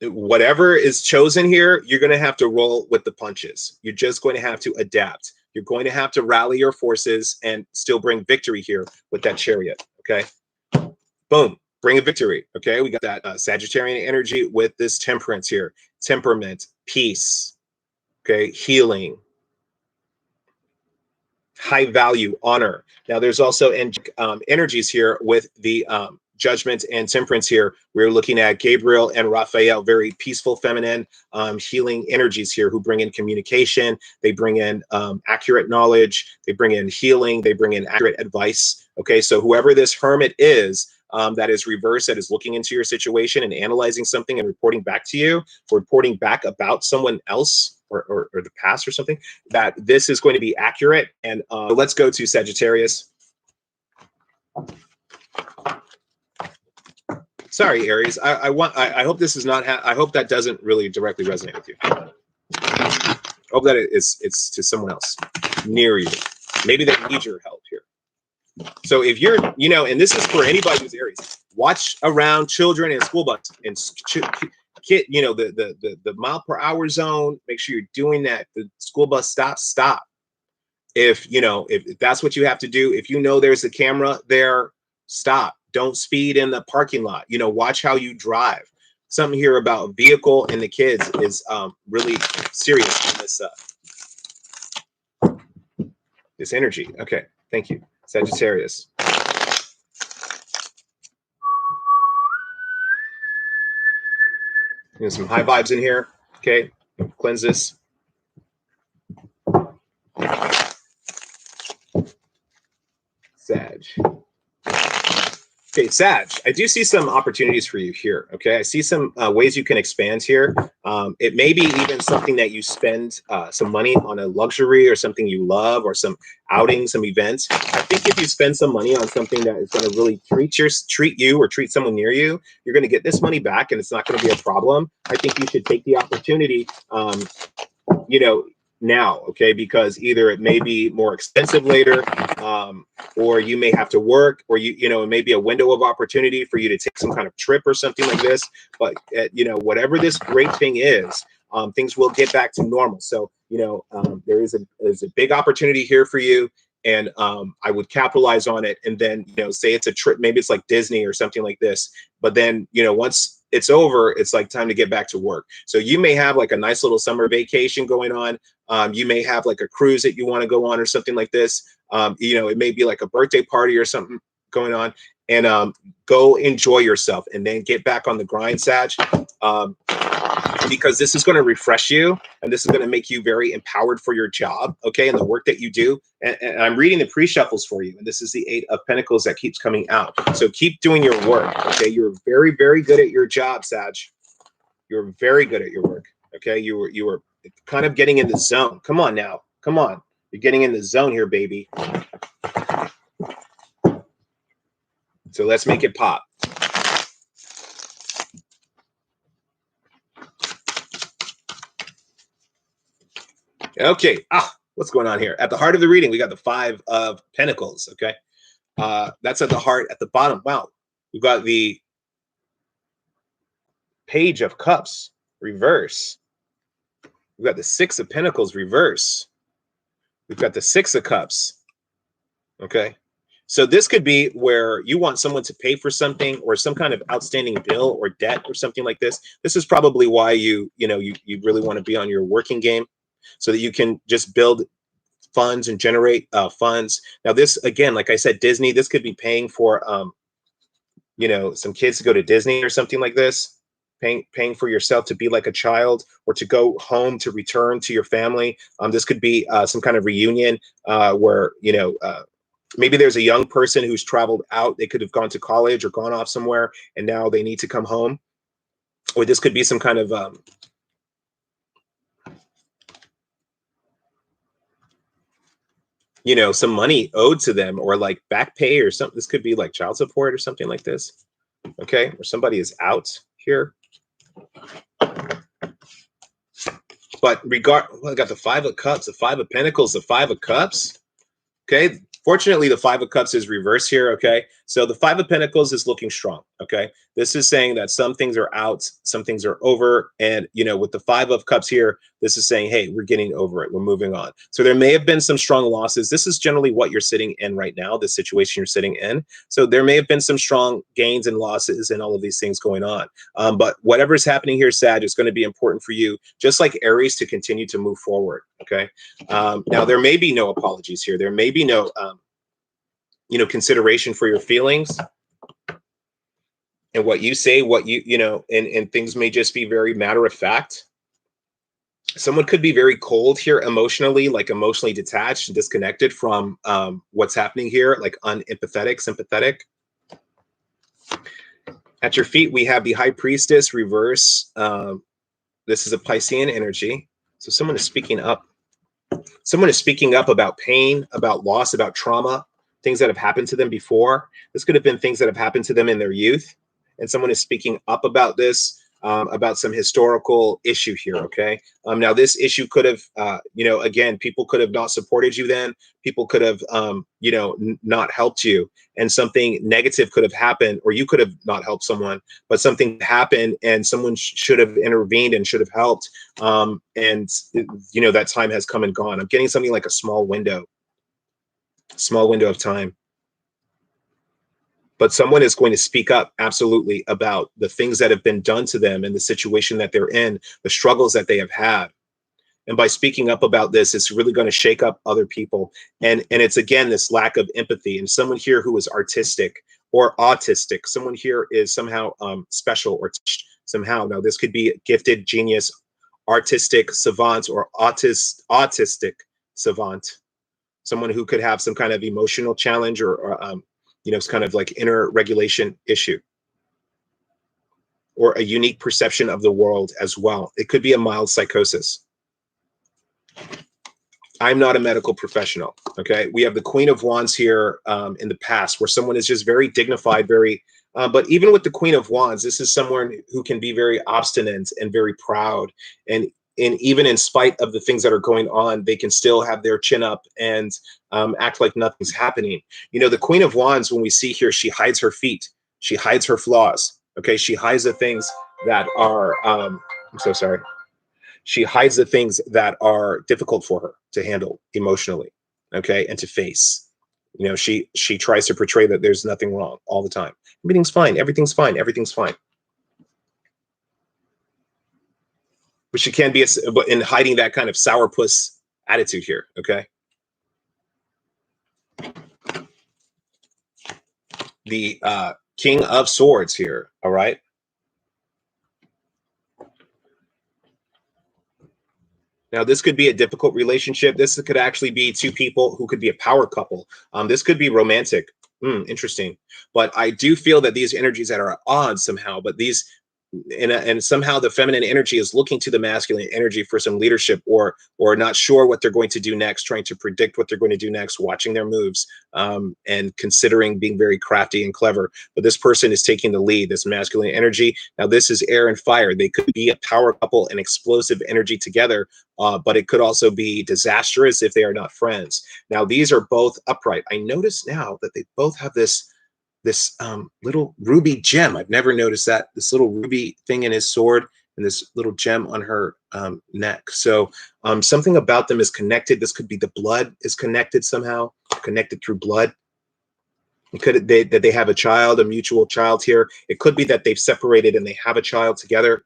whatever is chosen here, you're going to have to roll with the punches. You're just going to have to adapt. You're going to have to rally your forces and still bring victory here with that Chariot. Okay. Boom. Bring a victory. Okay. We got that Sagittarian energy with this Temperance here. Temperament, peace. Okay, healing, high value, honor. Now there's also energies here with the Judgment and Temperance here. We're looking at Gabriel and Raphael, very peaceful, feminine, healing energies here, who bring in communication. They bring in accurate knowledge. They bring in healing. They bring in accurate advice. Okay, so whoever this Hermit is, that is reversed, that is looking into your situation and analyzing something and reporting back to you, or reporting back about someone else or the past or something, that this is going to be accurate. And let's go to Sagittarius. Sorry, Aries. I hope this is not. I hope that doesn't really directly resonate with you. I hope that it's to someone else near you. Maybe they need your help here. So if you're, you know, and this is for anybody who's Aries, watch around children and school bus and you know, the mile per hour zone. Make sure you're doing that. The school bus stop. If you know, if that's what you have to do, if you know there's a camera there, stop. Don't speed in the parking lot. You know, watch how you drive. Something here about vehicle and the kids is really serious in this energy. Okay, thank you, Sagittarius. You know, some high vibes in here. Okay, cleanse this. Sag. Okay, Sag, I do see some opportunities for you here. Okay, I see some ways you can expand here. It may be even something that you spend some money on, a luxury or something you love, or some outing, some events. I think if you spend some money on something that is going to really treat you or treat someone near you, you're going to get this money back, and it's not going to be a problem. I think you should take the opportunity, you know, now, okay, because either it may be more expensive later, or you may have to work, or you know, it may be a window of opportunity for you to take some kind of trip or something like this. But you know, whatever this great thing is, things will get back to normal. So you know, there's a big opportunity here for you, and I would capitalize on it. And then, you know, say it's a trip, maybe it's like Disney or something like this. But then, you know, once it's over, it's like time to get back to work. So you may have like a nice little summer vacation going on. You may have like a cruise that you want to go on or something like this. You know, it may be like a birthday party or something going on, and go enjoy yourself and then get back on the grind, Sag, because this is going to refresh you, and this is going to make you very empowered for your job, okay, and the work that you do. And I'm reading the pre-shuffles for you, and this is the 8 of Pentacles that keeps coming out. So keep doing your work, okay? You're very, very good at your job, Sag. You're very good at your work, okay? You were kind of getting in the zone. Come on now. Come on. You're getting in the zone here, baby. So let's make it pop. Okay. What's going on here? At the heart of the reading, we got the 5 of Pentacles, okay? That's at the heart, at the bottom. Wow. We've got the Page of Cups, reverse. We've got the 6 of Pentacles, reverse. We've got the 6 of Cups, okay? So this could be where you want someone to pay for something, or some kind of outstanding bill or debt or something like this. This is probably why you really want to be on your working game, so that you can just build funds and generate funds. Now this, again, like I said, Disney, this could be paying for, you know, some kids to go to Disney or something like this. Paying for yourself to be like a child, or to go home, to return to your family. This could be some kind of reunion where, you know, maybe there's a young person who's traveled out. They could have gone to college or gone off somewhere, and now they need to come home. Or this could be some kind of you know, some money owed to them, or like back pay or something. This could be like child support or something like this. Okay, or somebody is out here. But I got the 5 of Cups, the 5 of Pentacles, the 5 of Cups. Okay, fortunately, the 5 of Cups is reversed here. Okay, So the Five of Pentacles is looking strong. Okay. This is saying that some things are out, some things are over. And, you know, with the Five of Cups here, this is saying, hey, we're getting over it. We're moving on. So there may have been some strong losses. This is generally what you're sitting in right now, the situation you're sitting in. So there may have been some strong gains and losses and all of these things going on. But whatever is happening here, Sag, is going to be important for you, just like Aries, to continue to move forward. Okay. Now, there may be no apologies here. There may be no, you know, consideration for your feelings and what you say, what you know, and things may just be very matter of fact. Someone could be very cold here emotionally, like emotionally detached and disconnected from what's happening here, like unempathetic, sympathetic. At your feet, we have the High Priestess reverse. This is a Piscean energy. So someone is speaking up. Someone is speaking up about pain, about loss, about trauma, things that have happened to them before. This could have been things that have happened to them in their youth. And someone is speaking up about this, about some historical issue here, okay? Now, this issue could have, you know, again, people could have not supported you then. People could have, you know, not helped you. And something negative could have happened, or you could have not helped someone, but something happened and someone should have intervened and should have helped. And, you know, that time has come and gone. I'm getting something like a small window of time. But someone is going to speak up, absolutely, about the things that have been done to them and the situation that they're in, the struggles that they have had. And by speaking up about this, it's really going to shake up other people. And it's, again, this lack of empathy. And someone here who is artistic or autistic, someone here is somehow special or somehow. Now, this could be gifted, genius, artistic savant, or autistic savant. Someone who could have some kind of emotional challenge or you know, it's kind of like inner regulation issue or a unique perception of the world as well. It could be a mild psychosis. I'm not a medical professional, okay? We have the Queen of Wands here in the past where someone is just very dignified, very, but even with the Queen of Wands, this is someone who can be very obstinate and very proud. And even in spite of the things that are going on, they can still have their chin up and act like nothing's happening. You know, the Queen of Wands, when we see here, she hides her feet. She hides her flaws, okay? She hides the things that are, I'm so sorry. She hides the things that are difficult for her to handle emotionally, okay, and to face. You know, she tries to portray that there's nothing wrong all the time. Everything's fine. Everything's fine. Everything's fine. But she can be in hiding that kind of sourpuss attitude here, okay? The King of Swords here, all right? Now, this could be a difficult relationship. This could actually be two people who could be a power couple. This could be romantic. Interesting. But I do feel that these energies that are at odds somehow, but these, and somehow the feminine energy is looking to the masculine energy for some leadership, or not sure what they're going to do next, trying to predict what they're going to do next, watching their moves, and considering being very crafty and clever. But this person is taking the lead, this masculine energy. Now, this is air and fire. They could be a power couple and explosive energy together, but it could also be disastrous if they are not friends. Now, these are both upright. I notice now that they both have this little ruby gem. I've never noticed that, this little ruby thing in his sword and this little gem on her neck. So something about them is connected. This could be the blood is connected somehow, connected through blood. It could that they have a child, a mutual child here. It could be that they've separated and they have a child together.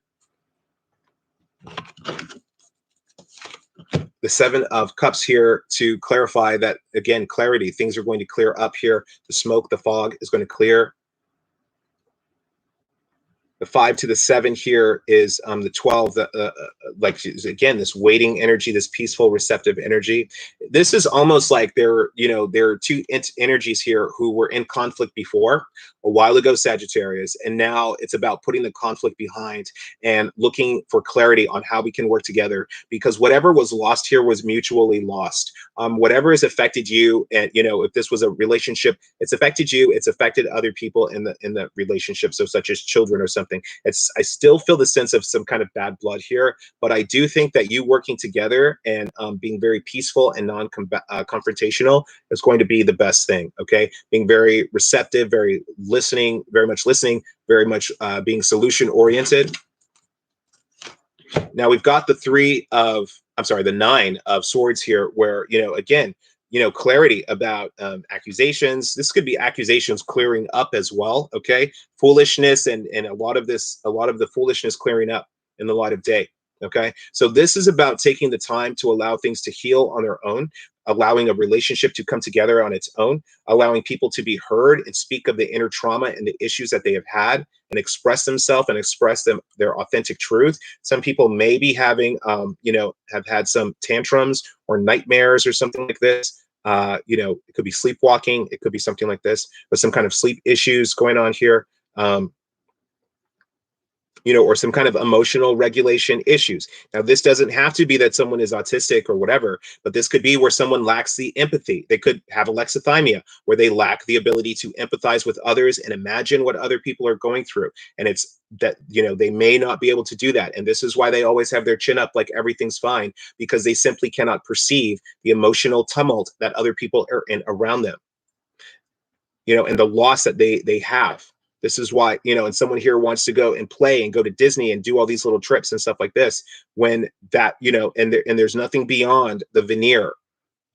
The Seven of Cups here to clarify that, again, clarity. Things are going to clear up here. The smoke, the fog is going to clear. The 5 to the 7 here is the 12, like, again, this waiting energy, this peaceful, receptive energy. This is almost like there are two energies here who were in conflict before, a while ago, Sagittarius, and now it's about putting the conflict behind and looking for clarity on how we can work together, because whatever was lost here was mutually lost. Whatever has affected you, and if this was a relationship, it's affected you, it's affected other people in the relationship, so such as children or something. something. I still feel the sense of some kind of bad blood here, but I do think that you working together and being very peaceful and non-confrontational is going to be the best thing. Okay, being very receptive, very listening, very much listening, very much being solution oriented. Now we've got the 9 of swords here, where, again, clarity about accusations. This could be accusations clearing up as well. Okay, foolishness and a lot of the foolishness clearing up in the light of day. Okay, so this is about taking the time to allow things to heal on their own, allowing a relationship to come together on its own, allowing people to be heard and speak of the inner trauma and the issues that they have had and express themselves and express their authentic truth. Some people may be having, have had some tantrums or nightmares or something like this. It could be sleepwalking. It could be something like this, but some kind of sleep issues going on here. Or some kind of emotional regulation issues. Now, this doesn't have to be that someone is autistic or whatever, but this could be where someone lacks the empathy. They could have alexithymia, where they lack the ability to empathize with others and imagine what other people are going through. And it's that, they may not be able to do that. And this is why they always have their chin up like everything's fine, because they simply cannot perceive the emotional tumult that other people are in around them, and the loss that they have. This is why, and someone here wants to go and play and go to Disney and do all these little trips and stuff like this, when that, and there's nothing beyond the veneer,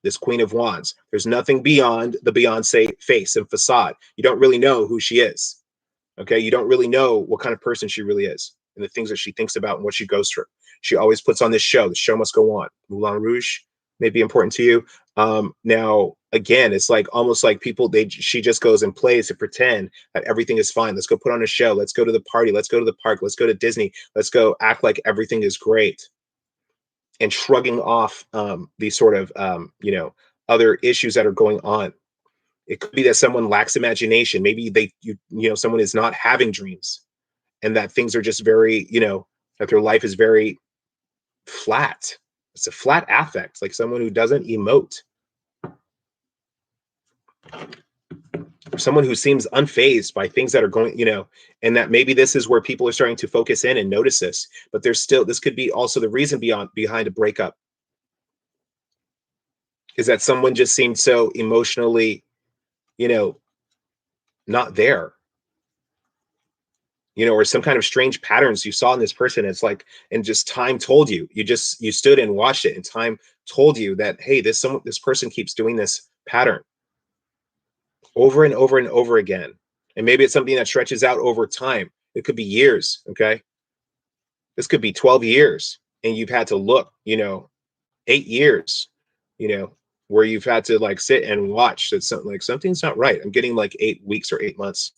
this Queen of Wands. There's nothing beyond the Beyonce face and facade. You don't really know who she is. Okay. You don't really know what kind of person she really is and the things that she thinks about and what she goes through. She always puts on this show. The show must go on. Moulin Rouge may be important to you. Now, again, it's like almost like she just goes and plays to pretend that everything is fine. Let's go put on a show. Let's go to the party. Let's go to the park. Let's go to Disney. Let's go act like everything is great. And shrugging off these sort of, other issues that are going on. It could be that someone lacks imagination. Maybe someone is not having dreams, and that things are just very, that their life is very flat. It's a flat affect, like someone who doesn't emote. Or someone who seems unfazed by things that are going, and that maybe this is where people are starting to focus in and notice this, but this could be also the reason behind a breakup, is that someone just seemed so emotionally, not there, or some kind of strange patterns you saw in this person. It's like, and just time told you, you stood and watched it, and time told you that, hey, this person keeps doing this pattern over and over and over again. And maybe it's something that stretches out over time. It could be years. Okay. This could be 12 years and you've had to look, 8 years, where you've had to like sit and watch that something's not right. I'm getting like 8 weeks or 8 months.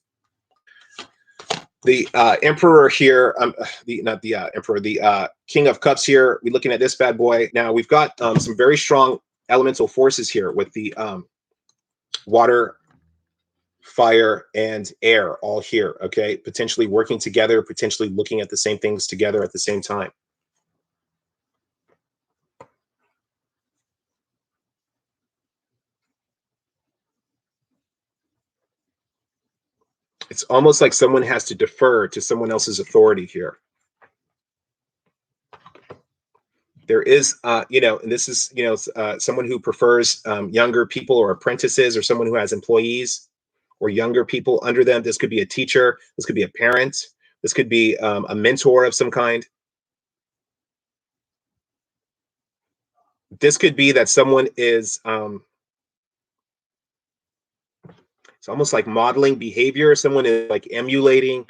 The Emperor here, the King of Cups here. We're looking at this bad boy. Now we've got some very strong elemental forces here with the water, fire, and air all here. Okay, potentially working together, potentially looking at the same things together at the same time. It's almost like someone has to defer to someone else's authority here. There is, and this is, someone who prefers younger people or apprentices, or someone who has employees or younger people under them. This could be a teacher. This could be a parent. This could be a mentor of some kind. This could be that someone is, it's almost like modeling behavior. Someone is like emulating,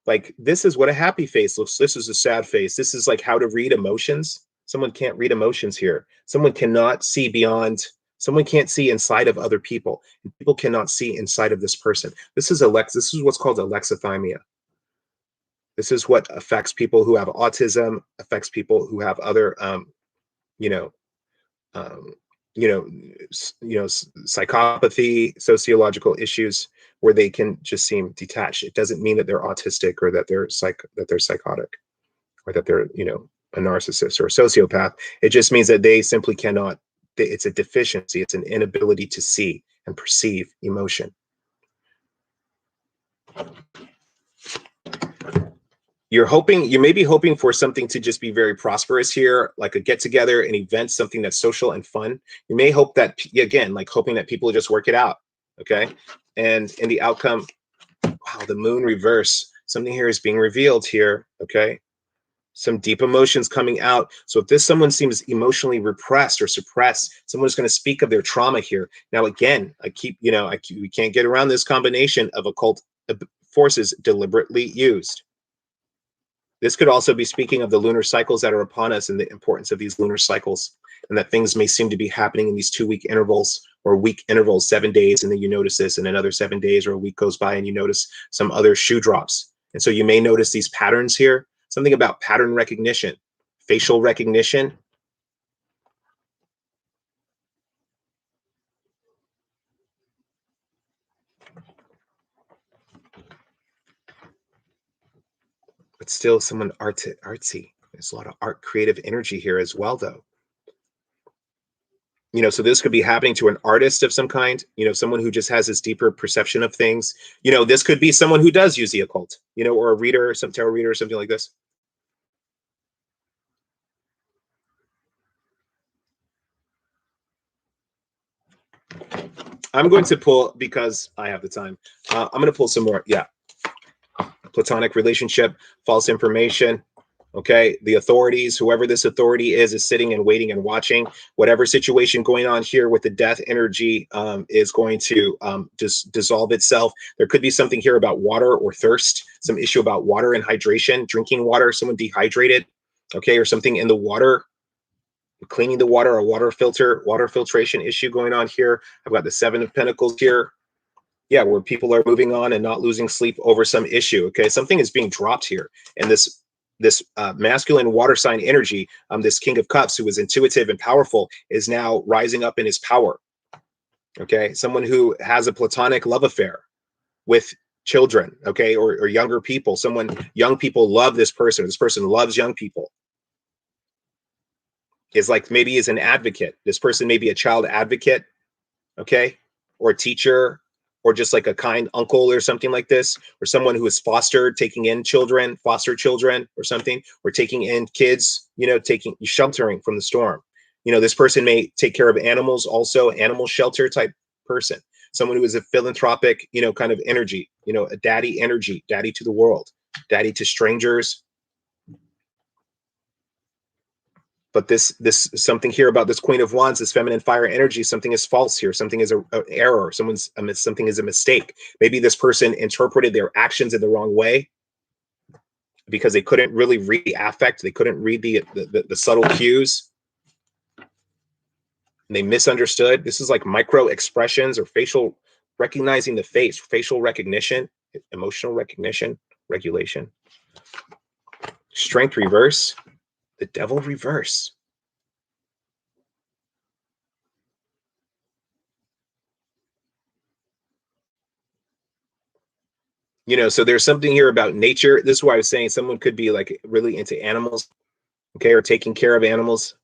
like this is what a happy face looks. This is a sad face. This is like how to read emotions. Someone can't read emotions here. Someone cannot see beyond. Someone can't see inside of other people. And people cannot see inside of this person. This is what's called alexithymia. This is what affects people who have autism, affects people who have other, psychopathy, sociological issues, where they can just seem detached. It doesn't mean that they're autistic or that they're psychotic, or that they're, a narcissist or a sociopath. It just means that they simply cannot. It's a deficiency. It's an inability to see and perceive emotion. You may be hoping for something to just be very prosperous here, like a get together, an event, something that's social and fun. You may hope that, again, like hoping that people just work it out. Okay. And in the outcome, wow, the moon reverse, something here is being revealed here. Okay. Some deep emotions coming out. So if someone seems emotionally repressed or suppressed, someone's going to speak of their trauma here. Now, again, we can't get around this combination of occult forces deliberately used. This could also be speaking of the lunar cycles that are upon us and the importance of these lunar cycles, and that things may seem to be happening in these 2-week intervals or week intervals, 7 days, and then you notice this, and another 7 days or a week goes by and you notice some other shoe drops. And so you may notice these patterns here, something about pattern recognition, facial recognition. But still someone artsy. There's a lot of art, creative energy here as well, though. So this could be happening to an artist of some kind, someone who just has this deeper perception of things. This could be someone who does use the occult, or a reader, some tarot reader or something like this. I'm going to pull, because I have the time, I'm going to pull some more. Yeah. Platonic relationship, false information. Okay, the authorities, whoever this authority is sitting and waiting and watching. Whatever situation going on here with the death energy is going to just dissolve itself. There could be something here about water or thirst, some issue about water and hydration, drinking water, someone dehydrated, okay, or something in the water, cleaning the water, a water filtration issue going on here. I've got the 7 of Pentacles here. Yeah, where people are moving on and not losing sleep over some issue. Okay, something is being dropped here, and this masculine water sign energy, this King of Cups, who is intuitive and powerful, is now rising up in his power. Okay, someone who has a platonic love affair with children, okay, or younger people. Young people love this person. This person loves young people. Is like, maybe is an advocate. This person may be a child advocate, okay, or a teacher, or just like a kind uncle or something like this, or someone who is fostered, taking in children, foster children or something, or taking in kids, sheltering from the storm. This person may take care of animals, also animal shelter type person, someone who is a philanthropic, kind of energy, a daddy energy, daddy to the world, daddy to strangers. But this something here about this Queen of Wands, this feminine fire energy, something is false here. Something is an error. Something is a mistake. Maybe this person interpreted their actions in the wrong way because they couldn't really read the affect. They couldn't read the subtle cues. And they misunderstood. This is like micro expressions or recognizing the face, facial recognition, emotional recognition, regulation. Strength reverse. The Devil reverse. So there's something here about nature. This is why I was saying someone could be like really into animals, okay, or taking care of animals.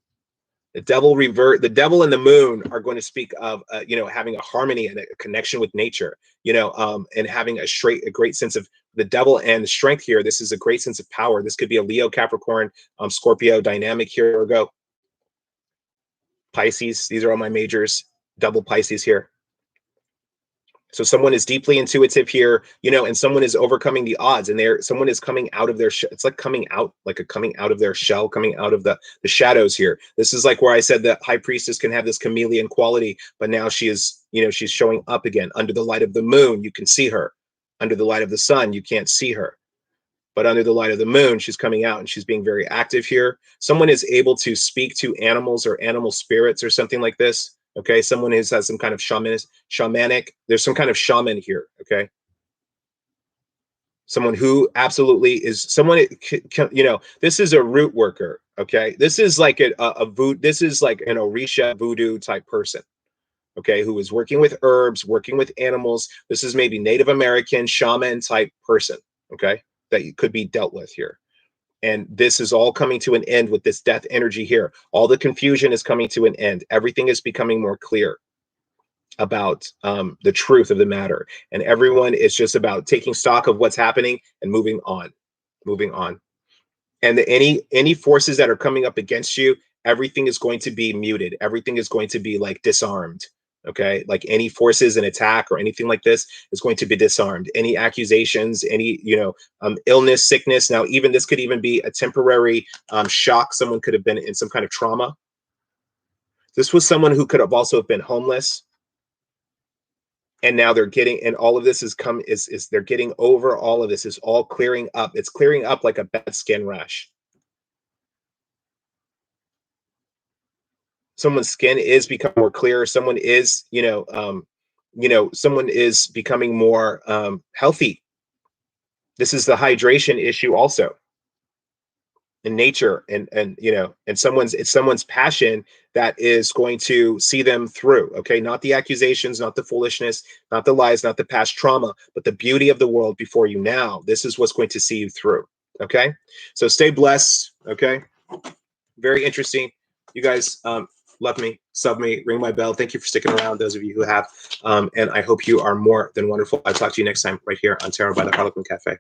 The devil and the moon are going to speak of, having a harmony and a connection with nature, and having a great sense of the devil and the strength here. This is a great sense of power. This could be a Leo, Capricorn, Scorpio dynamic here. Or go Pisces. These are all my majors. Double Pisces here. So someone is deeply intuitive here, and someone is overcoming the odds, and someone is coming out of their it's like coming out of their shell, coming out of the shadows here. This is like where I said that High Priestess can have this chameleon quality, but now she is, she's showing up again under the light of the moon. You can see her. Under the light of the sun, you can't see her. But under the light of the moon, she's coming out and she's being very active here. Someone is able to speak to animals or animal spirits or something like this. Okay, someone who has some kind of shamanic. There's some kind of shaman here. Okay, someone who absolutely is someone. This is a root worker. Okay, this is like this is like an Orisha voodoo type person. Okay, who is working with herbs, working with animals. This is maybe Native American shaman type person. Okay, that could be dealt with here. And this is all coming to an end with this death energy here. All the confusion is coming to an end. Everything is becoming more clear. the truth of the matter, and everyone is just about taking stock of what's happening and moving on, moving on. And any forces that are coming up against you, everything is going to be muted. Everything is going to be like disarmed. Okay, like any forces, an attack or anything like this is going to be disarmed. Any accusations, any illness, sickness. Now, even this could even be a temporary shock. Someone could have been in some kind of trauma. This was someone who could have also been homeless, and now they're getting, and all of this is they're getting over all of this. Is all clearing up. It's clearing up like a bad skin rash. Someone's skin is becoming more clear. Someone is, someone is becoming more healthy. This is the hydration issue also in nature, and someone's passion that is going to see them through. Okay, not the accusations, not the foolishness, not the lies, not the past trauma, but the beauty of the world before you now. This is what's going to see you through. Okay, so stay blessed. Okay, very interesting. You guys love me, sub me, ring my bell. Thank you for sticking around, those of you who have. And I hope you are more than wonderful. I'll talk to you next time right here on Tarot by the Harlequin Cafe.